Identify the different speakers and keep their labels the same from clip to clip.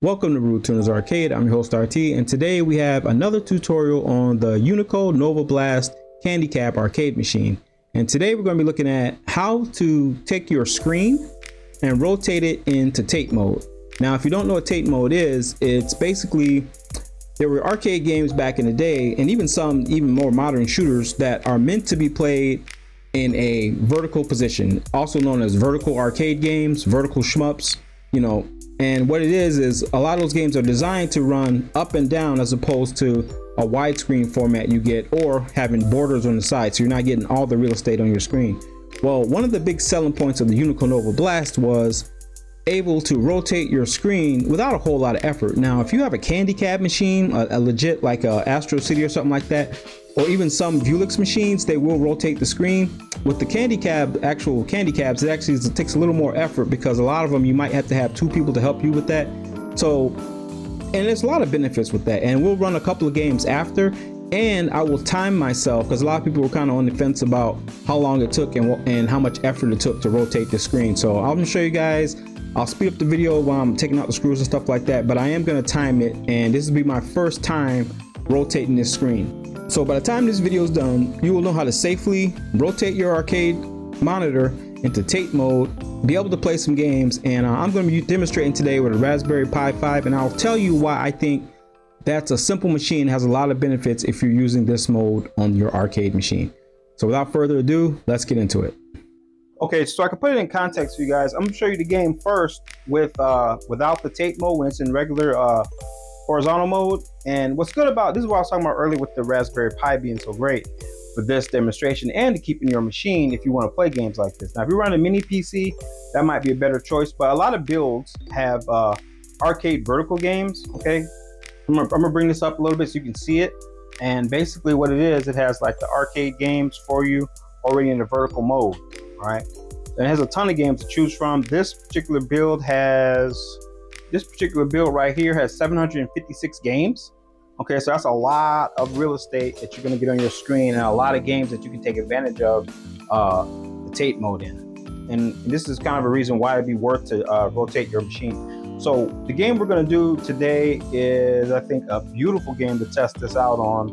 Speaker 1: Welcome to Rude Tuners Arcade. I'm your host RT, and today we have another tutorial on the Unico Nova Blast Candy Cap arcade machine. And today we're going to be looking at how to take your screen and rotate it into TATE mode. Now, if you don't know what TATE mode is, it's basically, there were arcade games back in the day, and even some even more modern shooters that are meant to be played in a vertical position, also known as vertical arcade games, vertical shmups, you know. And what it is a lot of those games are designed to run up and down as opposed to a widescreen format you get, or having borders on the side, so you're not getting all the real estate on your screen. Well, one of the big selling points of the Unico Nova Blast was able to rotate your screen without a whole lot of effort. Now, if you have a candy cab machine, a legit like a Astro City or something like that, or even some Vulix machines, they will rotate the screen. With the candy cab, actual candy cabs, it actually takes a little more effort because a lot of them you might have to have two people to help you with that. So, and there's a lot of benefits with that. And we'll run a couple of games after, and I will time myself because a lot of people were kind of on the fence about how long it took and how much effort it took to rotate the screen. So I'm gonna show you guys. I'll speed up the video while I'm taking out the screws and stuff like that, but I am gonna time it, and this will be my first time rotating this screen. So by the time this video is done, you will know how to safely rotate your arcade monitor into TATE mode, be able to play some games, and I'm going to be demonstrating today with a Raspberry Pi 5, and I'll tell you why I think that's a simple machine, has a lot of benefits if you're using this mode on your arcade machine. So without further ado, let's get into it. Okay, so I can put it in context for you guys. I'm going to show you the game first with without the TATE mode when it's in regular horizontal mode. And what's good about this is what I was talking about earlier with the Raspberry Pi being so great for this demonstration and to keep in your machine if you want to play games like this. Now, if you run a mini PC, that might be a better choice, but a lot of builds have arcade vertical games. Okay, I'm gonna bring this up a little bit so you can see it. And basically what it is, it has like the arcade games for you already in the vertical mode. All right, and it has a ton of games to choose from. This particular build right here has 756 games. Okay, so that's a lot of real estate that you're going to get on your screen, and a lot of games that you can take advantage of the TATE mode in. And this is kind of a reason why it'd be worth to rotate your machine. So the game we're going to do today is, I think, a beautiful game to test this out on.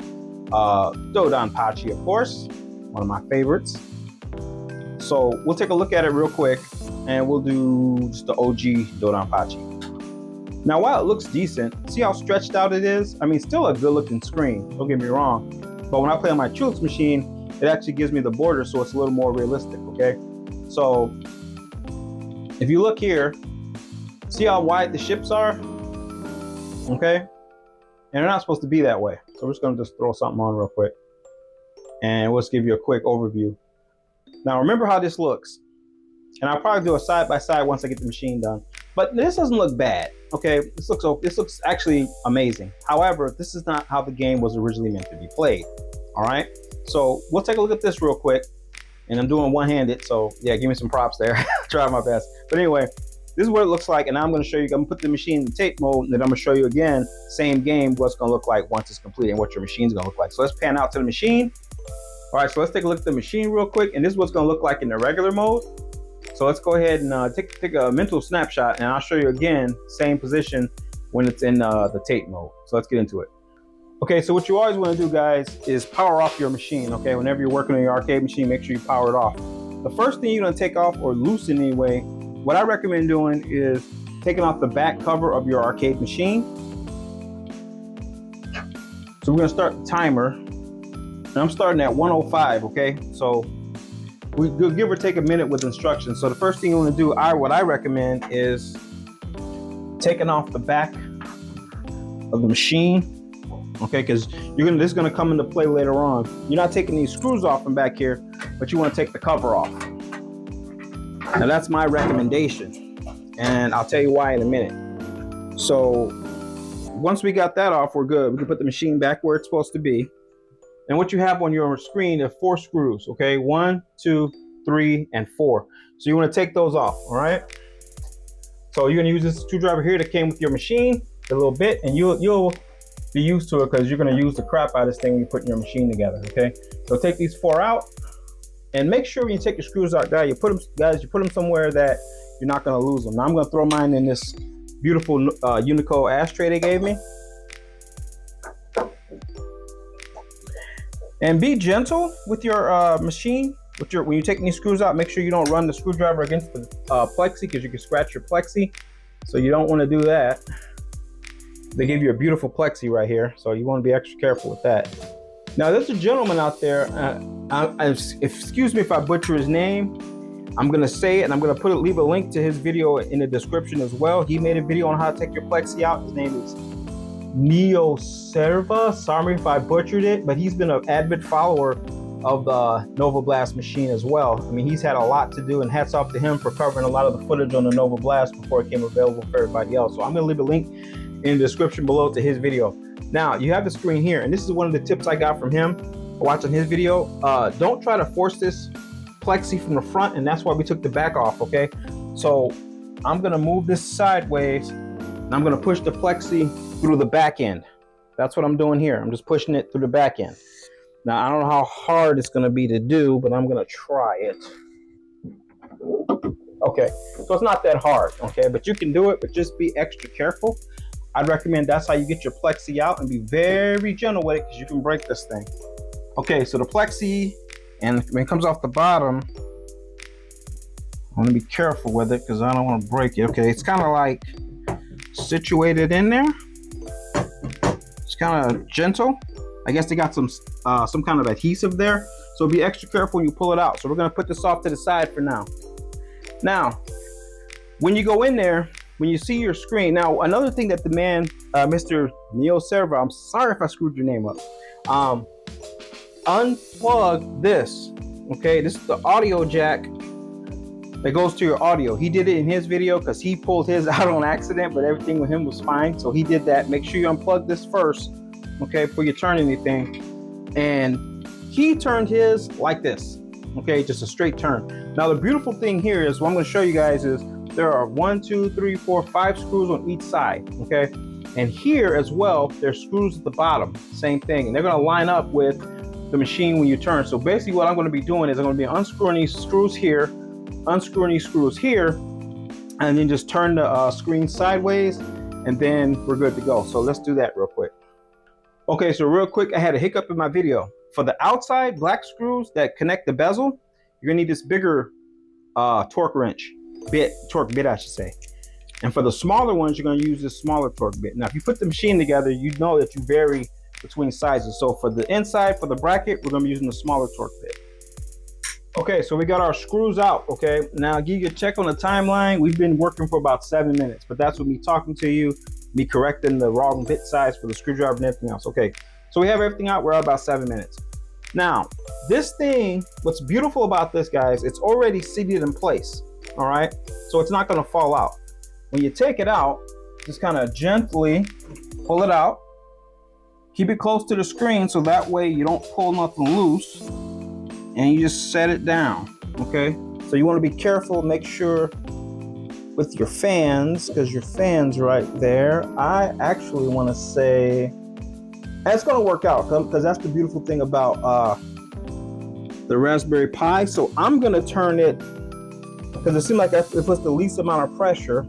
Speaker 1: Detaching, of course, one of my favorites. So we'll take a look at it real quick, and we'll do just the OG Detaching. Now, while it looks decent, see how stretched out it is? I mean, still a good looking screen, don't get me wrong. But when I play on my Vulix machine, it actually gives me the border, so it's a little more realistic, okay? So if you look here, see how wide the ships are? Okay? And they're not supposed to be that way. So we're just gonna just throw something on real quick. And we'll just give you a quick overview. Now, remember how this looks. And I'll probably do a side by side once I get the machine done. But this doesn't look bad, okay? This looks actually amazing. However, this is not how the game was originally meant to be played, all right? So we'll take a look at this real quick. And I'm doing one-handed, so yeah, give me some props there. Try my best. But anyway, this is what it looks like, and I'm gonna show you, I'm gonna put the machine in TATE mode, and then I'm gonna show you again, same game, what's gonna look like once it's complete and what your machine's gonna look like. So let's pan out to the machine. All right, so let's take a look at the machine real quick, and this is what's gonna look like in the regular mode. So let's go ahead and take a mental snapshot, and I'll show you again, same position when it's in the TATE mode. So let's get into it. Okay, so what you always want to do, guys, is power off your machine, okay? Whenever you're working on your arcade machine, make sure you power it off. The first thing you're gonna take off, or loosen anyway, what I recommend doing is taking off the back cover of your arcade machine. So we're gonna start the timer, and I'm starting at 105, okay? So we'll give or take a minute with instructions. So the first thing you want to do, what I recommend is taking off the back of the machine, okay? Because this is going to come into play later on. You're not taking these screws off from back here, but you want to take the cover off. Now that's my recommendation, and I'll tell you why in a minute. So once we got that off, we're good. We can put the machine back where it's supposed to be. And what you have on your screen are 4 screws, okay? 1, 2, 3, and 4. So you want to take those off, all right? So you're going to use this screwdriver here that came with your machine, a little bit, and you'll be used to it because you're going to use the crap out of this thing when you're putting your machine together, okay? So take these 4 out, and make sure when you take your screws out, guys, you put them somewhere that you're not going to lose them. Now I'm going to throw mine in this beautiful Unico ashtray they gave me. And be gentle with your machine. When you're taking these screws out, make sure you don't run the screwdriver against the plexi, because you can scratch your plexi. So you don't want to do that. They give you a beautiful plexi right here, so you want to be extra careful with that. Now there's a gentleman out there, excuse me if I butcher his name. I'm going to say it, and I'm going to leave a link to his video in the description as well. He made a video on how to take your plexi out. His name is Neoserva. Sorry if I butchered it, but he's been an avid follower of the Nova Blast machine as well. I mean, he's had a lot to do, and hats off to him for covering a lot of the footage on the Nova Blast before it became available for everybody else. So I'm going to leave a link in the description below to his video. Now you have the screen here, and this is one of the tips I got from him watching his video. Don't try to force this plexi from the front, and that's why we took the back off. Okay, so I'm going to move this sideways, and I'm going to push the plexi through the back end. That's what I'm doing here. I'm just pushing it through the back end. Now I don't know how hard it's going to be to do, but I'm going to try it. Okay, so it's not that hard, okay, but you can do it, but just be extra careful. I'd recommend that's how you get your plexi out, and be very gentle with it, because you can break this thing. Okay, so the plexi, and when it comes off the bottom, I want to be careful with it because I don't want to break it. Okay, it's kind of like situated in there. It's kind of gentle. I guess they got some kind of adhesive there, so be extra careful when you pull it out. So we're going to put this off to the side for now. Now, when you go in there, when you see your screen, now another thing that the man, Mr. Neoserva, I'm sorry if I screwed your name up, unplug this. Okay, this is the audio jack that goes to your audio. He did it in his video because he pulled his out on accident, but everything with him was fine. So he did that. Make sure you unplug this first, okay, before you turn anything. And he turned his like this, okay, just a straight turn. Now the beautiful thing here is what I'm going to show you guys is there are 1, 2, 3, 4, 5 screws on each side, okay? And here as well, there's screws at the bottom, same thing. And they're going to line up with the machine when you turn. So basically what I'm going to be doing is I'm going to be unscrewing these screws here, unscrewing these screws here, and then just turn the screen sideways, and then we're good to go. So let's do that real quick. Okay, so real quick, I had a hiccup in my video. For the outside black screws that connect the bezel, you're going to need this bigger torque bit, I should say. And for the smaller ones, you're going to use this smaller torque bit. Now, if you put the machine together, you know that you vary between sizes. So for the inside, for the bracket, we're going to be using the smaller torque bit. Okay, so we got our screws out. Okay, now I'll give you a check on the timeline. We've been working for about 7 minutes, but that's with me talking to you, me correcting the wrong bit size for the screwdriver and everything else. Okay, so we have everything out. We're at about 7 minutes. Now, this thing, what's beautiful about this, guys, it's already seated in place. All right, so it's not going to fall out. When you take it out, just kind of gently pull it out. Keep it close to the screen so that way you don't pull nothing loose, and you just set it down. Okay, so you want to be careful, make sure with your fans, because your fan's right there. I actually want to say it's going to work out, because that's the beautiful thing about the Raspberry Pi. So I'm going to turn it, because it seemed like it puts the least amount of pressure.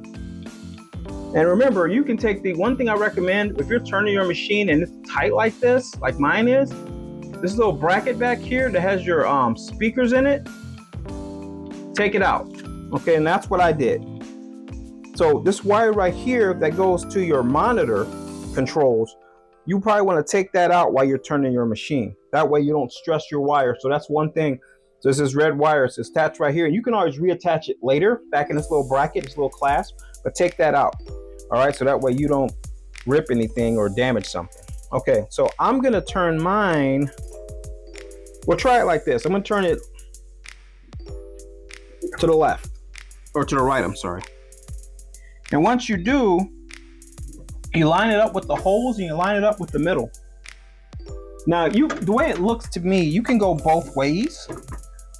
Speaker 1: And remember, you can take the one thing I recommend, if you're turning your machine and it's tight like this, like mine is, this little bracket back here that has your speakers in it, take it out. Okay, and that's what I did. So this wire right here that goes to your monitor controls, you probably want to take that out while you're turning your machine. That way you don't stress your wire. So that's one thing. So this is red wire, it's attached right here, and you can always reattach it later back in this little bracket, this little clasp, but take that out. All right, so that way you don't rip anything or damage something. Okay, so I'm gonna turn mine, we'll try it like this. I'm gonna turn it to the left, or to the right, I'm sorry. And once you do, you line it up with the holes and you line it up with the middle. Now, the way it looks to me, you can go both ways.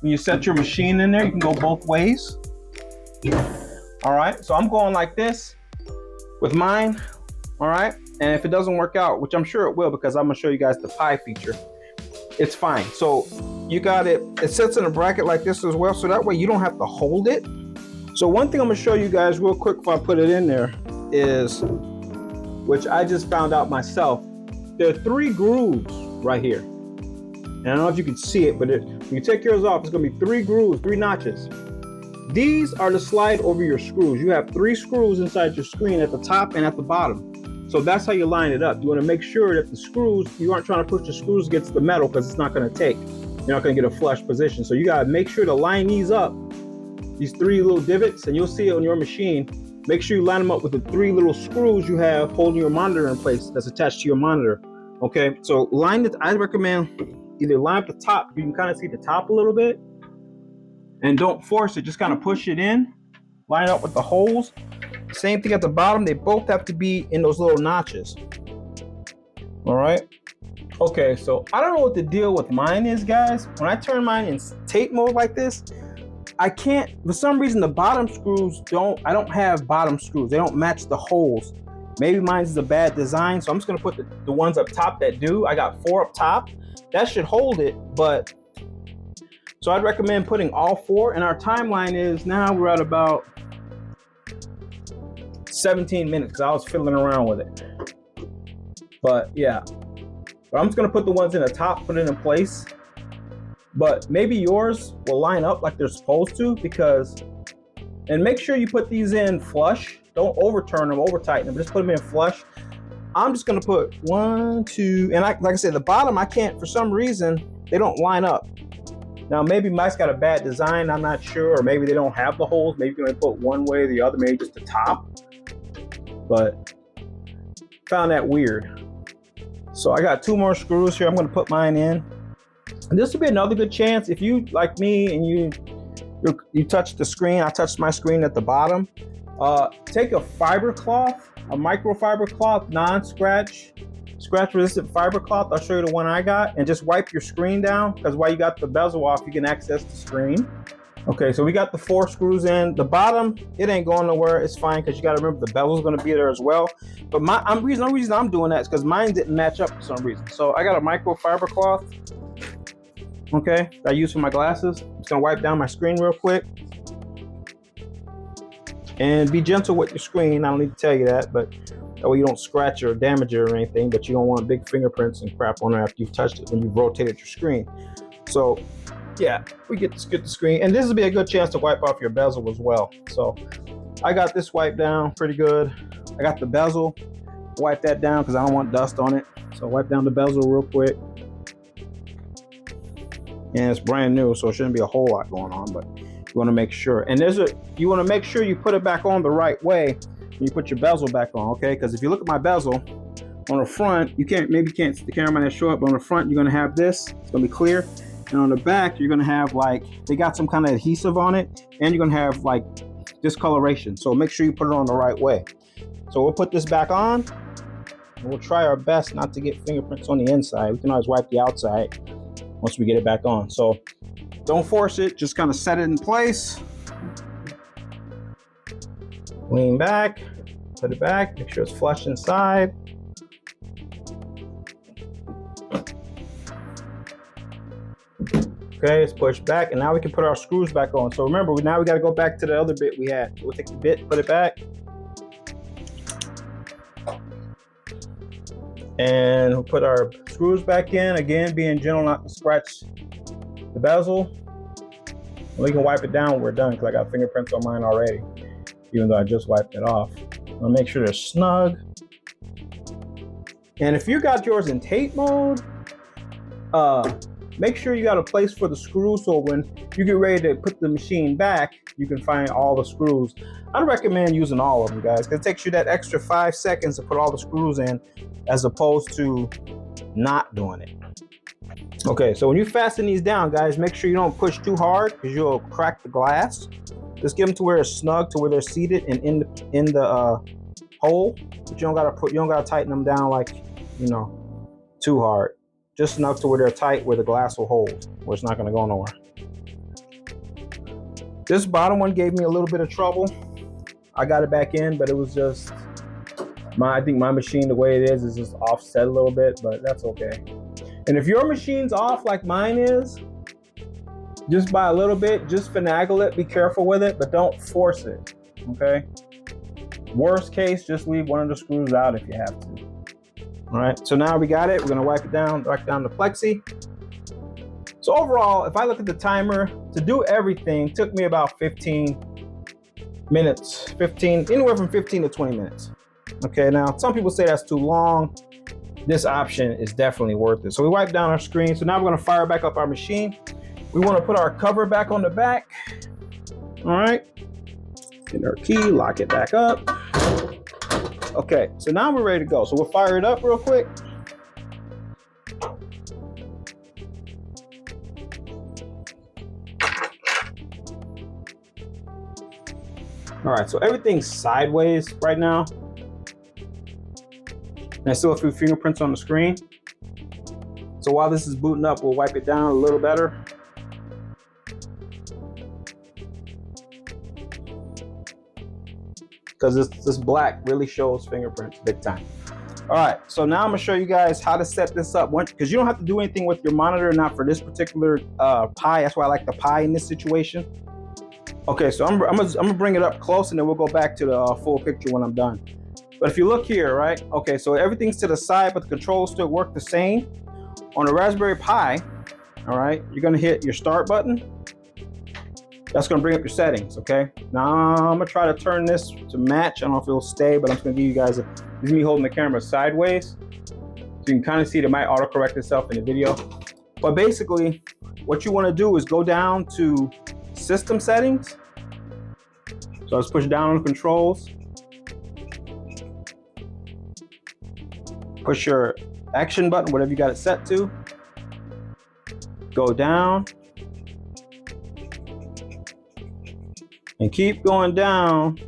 Speaker 1: When you set your machine in there, you can go both ways. All right, so I'm going like this with mine. All right, and if it doesn't work out, which I'm sure it will, because I'm gonna show you guys the Pi feature, it's fine. So you got it, it sits in a bracket like this as well, so that way you don't have to hold it. So one thing I'm gonna show you guys real quick before I put it in there, is, which I just found out myself, there are 3 grooves right here. And I don't know if you can see it, but when you take yours off, it's gonna be 3 grooves, 3 notches. These are to slide over your screws. You have 3 screws inside your screen at the top and at the bottom. So that's how you line it up. You wanna make sure that the screws, you aren't trying to push the screws against the metal because it's not gonna take. You're not gonna get a flush position. So you gotta make sure to line these up, these 3 little divots, and you'll see it on your machine. Make sure you line them up with the 3 little screws you have holding your monitor in place that's attached to your monitor. Okay, so I recommend either line up the top, you can kind of see the top a little bit, and don't force it, just kind of push it in, line it up with the holes. Same thing at the bottom, they both have to be in those little notches. All right. Okay, so I don't know what the deal with mine is, guys. When I turn mine in TATE mode like this, I can't, for some reason, the bottom screws I don't have bottom screws. They don't match the holes. Maybe mine is a bad design, so I'm just gonna put the ones up top that do. I got 4 up top. That should hold it, but, so I'd recommend putting all 4, and our timeline is, now we're at about 17 minutes, because I was fiddling around with it. But yeah, but I'm just gonna put the ones in the top, put it in place. But maybe yours will line up like they're supposed to, because, and make sure you put these in flush. Don't overturn them, over tighten them, just put them in flush. I'm just gonna put 1, 2, and like I said, the bottom, I can't, for some reason, they don't line up. Now, maybe mine's got a bad design, I'm not sure, or maybe they don't have the holes. Maybe you're gonna put one way or the other, maybe just the top. But found that weird. So I got 2 more screws here. I'm gonna put mine in. And this will be another good chance if you, like me, and you touch the screen. I touched my screen at the bottom. Take a fiber cloth, a microfiber cloth, non-scratch, scratch-resistant fiber cloth. I'll show you the one I got, and just wipe your screen down, because while you got the bezel off, you can access the screen. Okay, so we got the 4 screws in. The bottom, it ain't going nowhere. It's fine, because you got to remember the bezel's going to be there as well. But the reason I'm doing that is because mine didn't match up for some reason. So I got a microfiber cloth. Okay, that I use for my glasses. I'm just gonna wipe down my screen real quick. And be gentle with your screen. I don't need to tell you that, but that way you don't scratch or damage it or anything, but you don't want big fingerprints and crap on there after you've touched it when you've rotated your screen. So yeah, we get the screen. And this will be a good chance to wipe off your bezel as well. So I got this wiped down pretty good. I got the bezel, wipe that down because I don't want dust on it. So wipe down the bezel real quick. And it's brand new, so it shouldn't be a whole lot going on, but you want to make sure. And you want to make sure you put it back on the right way when you put your bezel back on, okay? Because if you look at my bezel on the front, the camera might not show up, but on the front you're going to have this. It's going to be clear, and on the back you're going to have they got some kind of adhesive on it, and you're going to have discoloration. So make sure you put it on the right way. So we'll put this back on, and we'll try our best not to get fingerprints on the inside. We can always wipe the outside once we get it back on. So don't force it, just kind of set it in place. Lean back, put it back, make sure it's flush inside. Okay, it's pushed back, and now we can put our screws back on. So remember, now we got to go back to the other bit we had. We'll take the bit, put it back. And we'll put our screws back in, again, being gentle not to scratch the bezel. And we can wipe it down when we're done, because I got fingerprints on mine already, even though I just wiped it off. I'll make sure they're snug. And if you got yours in TATE mode, make sure you got a place for the screws, so when you get ready to put the machine back, you can find all the screws. I'd recommend using all of them, guys, because it takes you that extra 5 seconds to put all the screws in, as opposed to not doing it. Okay, so when you fasten these down, guys, make sure you don't push too hard, because you'll crack the glass. Just get them to where it's snug, to where they're seated and in the hole. But you don't gotta tighten them down too hard. Just enough to where they're tight, where the glass will hold, where it's not gonna go nowhere. This bottom one gave me a little bit of trouble. I got it back in, but it was just I think my machine, the way it is just offset a little bit, but that's okay. And if your machine's off like mine is, just by a little bit, just finagle it, be careful with it, but don't force it, okay? Worst case, just leave one of the screws out if you have to. All right, so now we got it. We're gonna wipe it down, wipe down the plexi. So overall, if I look at the timer, to do everything took me about 15 minutes, anywhere from 15 to 20 minutes. Okay, now some people say that's too long. This option is definitely worth it. So we wipe down our screen. So now we're gonna fire back up our machine. We wanna put our cover back on the back. All right, get our key, lock it back up. Okay, so now we're ready to go. So we'll fire it up real quick. All right, so everything's sideways right now. And I still have a few fingerprints on the screen. So while this is booting up, we'll wipe it down a little better. Because this black really shows fingerprints big time. All right, so now I'm gonna show you guys how to set this up. Because you don't have to do anything with your monitor, not for this particular Pi. That's why I like the Pi in this situation. Okay, so I'm gonna bring it up close and then we'll go back to the full picture when I'm done. But if you look here, right? Okay, so everything's to the side, but the controls still work the same. On the Raspberry Pi, all right, you're gonna hit your start button. That's gonna bring up your settings, okay? Now I'm gonna try to turn this to match. I don't know if it'll stay, but I'm just gonna give you guys, this is me holding the camera sideways. So you can kind of see that it might autocorrect itself in the video. But basically, what you wanna do is go down to system settings. So let's push down on the controls. Push your action button, whatever you got it set to. Go down. And keep going down.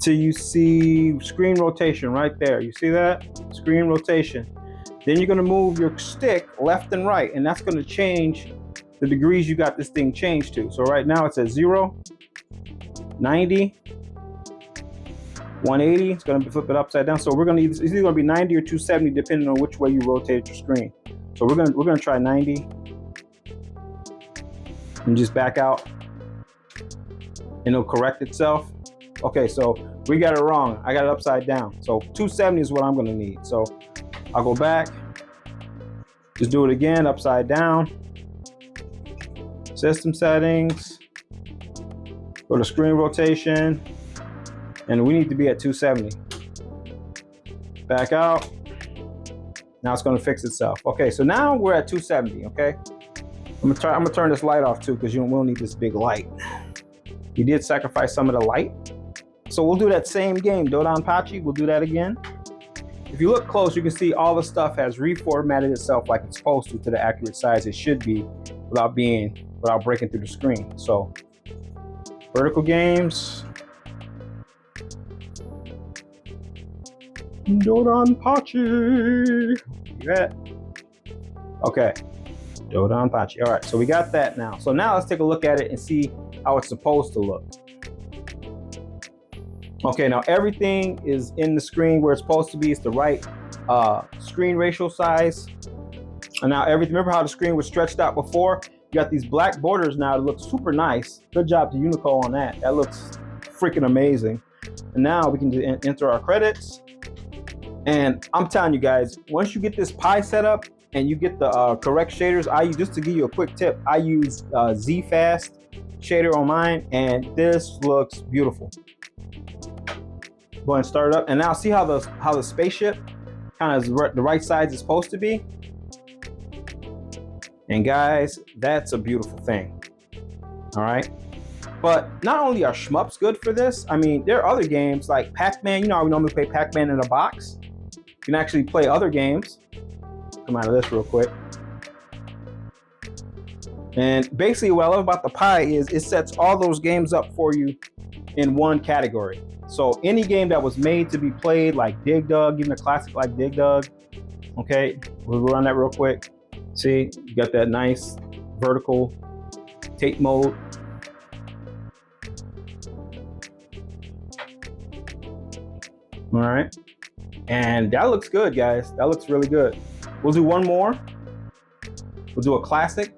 Speaker 1: Till you see screen rotation right there. You see that? Screen rotation. Then you're gonna move your stick left and right, and that's gonna change the degrees you got this thing changed to. So right now it's at 0, 90, 180. It's gonna flip it upside down. So we're gonna it's either gonna be 90 or 270 depending on which way you rotate your screen. So we're gonna try 90 and just back out, and it'll correct itself. Okay, so we got it wrong. I got it upside down. So 270 is what I'm gonna need. So I'll go back, just do it again, upside down. System settings, go to screen rotation, and we need to be at 270. Back out. Now it's gonna fix itself. Okay, so now we're at 270, okay? I'm gonna turn this light off too, because you will need this big light. You did sacrifice some of the light. So we'll do that same game, Dodonpachi, we'll do that again. If you look close, you can see all the stuff has reformatted itself like it's supposed to the accurate size it should be without breaking through the screen. So, vertical games. Dodonpachi. You at? Okay. Dodonpachi. All right, so we got that now. So now let's take a look at it and see how it's supposed to look. Okay, now everything is in the screen where it's supposed to be. It's the right screen ratio size. And now everything, remember how the screen was stretched out before? You got these black borders now. It looks super nice. Good job to Unico on that. That looks freaking amazing. And now we can enter our credits. And I'm telling you guys, once you get this Pi set up and you get the correct shaders, just to give you a quick tip, I use Z-Fast shader on mine, and this looks beautiful. Go ahead and start it up, and now see how the spaceship kind of the right size is supposed to be. And guys, that's a beautiful thing. All right, but not only are shmups good for this, I mean, there are other games like Pac-Man. You know how we normally play Pac-Man in a box? You can actually play other games. Come out of this real quick. And basically what I love about the Pi is it sets all those games up for you in one category. So any game that was made to be played, like Dig Dug, even a classic like Dig Dug, okay, we'll run that real quick. See, you got that nice vertical TATE mode. All right, and that looks good, guys. That looks really good. We'll do one more. We'll do a classic.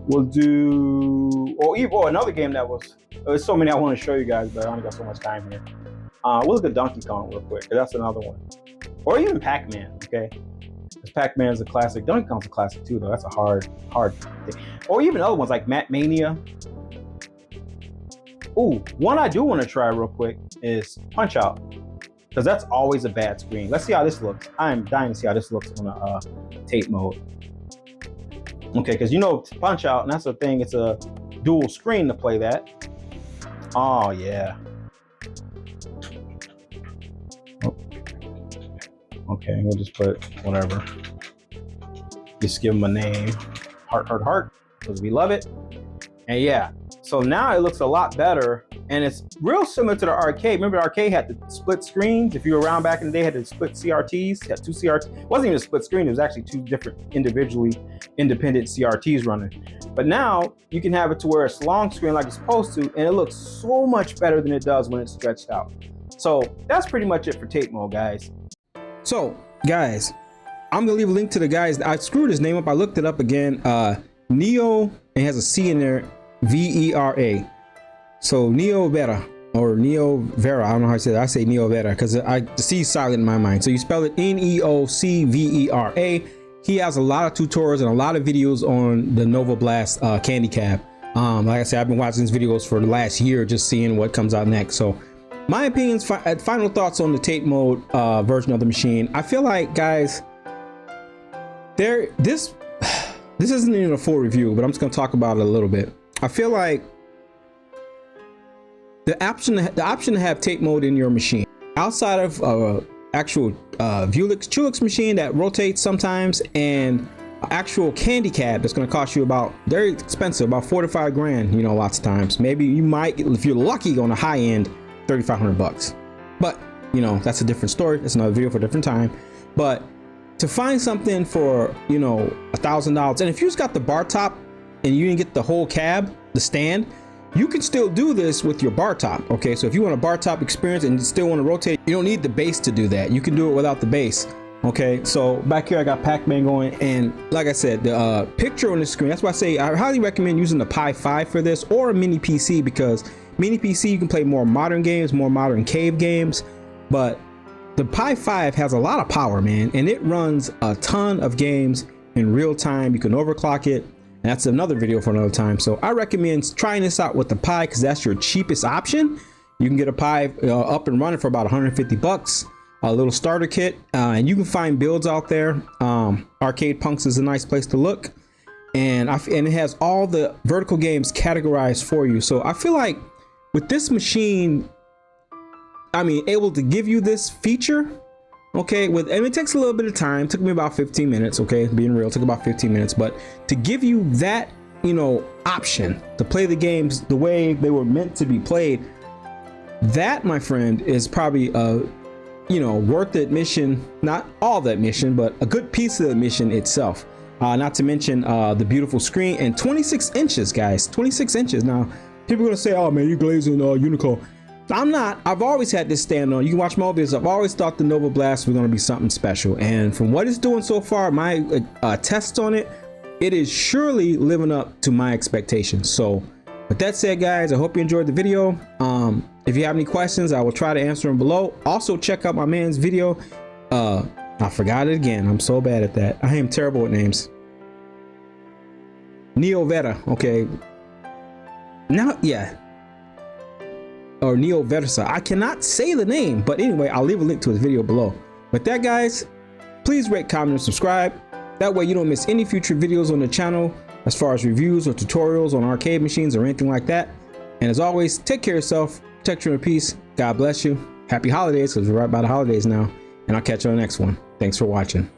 Speaker 1: We'll do, or another game that was, there's so many I want to show you guys, but I only got so much time here. We'll look at Donkey Kong real quick, because that's another one. Or even Pac-Man, okay? Because Pac-Man's a classic. Donkey Kong's a classic too, though. That's a hard thing. Or even other ones like Mania. Ooh, one I do want to try real quick is Punch Out, because that's always a bad screen. Let's see how this looks. I am dying to see how this looks on a TATE mode. Okay, because you know Punch Out, and that's the thing, it's a dual screen to play that. Oh yeah. Oh. Okay, we'll just put whatever. Just give them a name. Heart, because we love it. And yeah, so now it looks a lot better, and it's real similar to the arcade. Remember the arcade had the split screens? If you were around back in the day, had the split CRTs, had two CRTs. It wasn't even a split screen, it was actually two different individually independent CRTs running. But now you can have it to where it's long screen like it's supposed to, and it looks so much better than it does when it's stretched out. So that's pretty much it for TATE mode, guys. So guys, I'm gonna leave a link to the guys. I screwed his name up, I looked it up again. Neo, it has a C in there, V-E-R-A. So Neo Vera, or Neo Vera, I don't know how to say that. I say Neo Vera because the C is silent in my mind. So you spell it N-E-O-C-V-E-R-A. He has a lot of tutorials and a lot of videos on the Nova Blast candy cap. Like I said, I've been watching these videos for the last year, just seeing what comes out next. So my opinions, final thoughts on the TATE mode version of the machine. I feel like, guys, this isn't even a full review, but I'm just gonna talk about it a little bit. I feel like the option to have TATE mode in your machine, outside of actual Chulix machine that rotates sometimes, and actual candy cap that's going to cost you about, very expensive, about 4 to 5 grand, you know, lots of times. Maybe you might, if you're lucky, on the high end, 3,500 bucks. But you know, that's a different story. That's another video for a different time. But to find something for, you know, $1,000, and if you just got the bar top and you didn't get the whole cab, the stand, you can still do this with your bar top. Okay, so if you want a bar top experience and you still want to rotate, you don't need the base to do that. You can do it without the base. Okay, so back here I got Pac-Man going, and like I said, the picture on the screen, that's why I say I highly recommend using the Pi 5 for this, or a mini PC, because mini PC you can play more modern games, more modern cave games, but the Pi 5 has a lot of power, man, and it runs a ton of games in real time. You can overclock it. And that's another video for another time. So I recommend trying this out with the Pi, because that's your cheapest option. You can get a Pi up and running for about 150 bucks, a little starter kit, and you can find builds out there. Arcade Punks is a nice place to look, and it has all the vertical games categorized for you. So I feel like with this machine, I mean, able to give you this feature, okay, and it takes a little bit of time. It took me about 15 minutes, okay, being real, it took about 15 minutes, but to give you that, you know, option to play the games the way they were meant to be played, that, my friend, is probably a, you know, worth the admission. Not all the admission, but a good piece of the admission itself. Not to mention the beautiful screen, and 26 inches, guys, 26 inches. Now, people are gonna say, oh man, you're glazing Unico. I'm not. I've always had this stand on. You can watch my videos. I've always thought the Nova Blast was going to be something special, and from what it's doing so far, my tests on it, it is surely living up to my expectations. So with that said, guys, I hope you enjoyed the video. If you have any questions, I will try to answer them below. Also check out my man's video. I forgot it again. I'm so bad at that. I am terrible with names. Neo Vera. Okay, now, yeah, or Neo Versa. I cannot say the name, but anyway, I'll leave a link to his video below. With that, guys, please rate, comment, and subscribe. That way you don't miss any future videos on the channel as far as reviews or tutorials on arcade machines or anything like that. And as always, take care of yourself, protect your peace, God bless you, happy holidays, because we're right by the holidays now, and I'll catch you on the next one. Thanks for watching.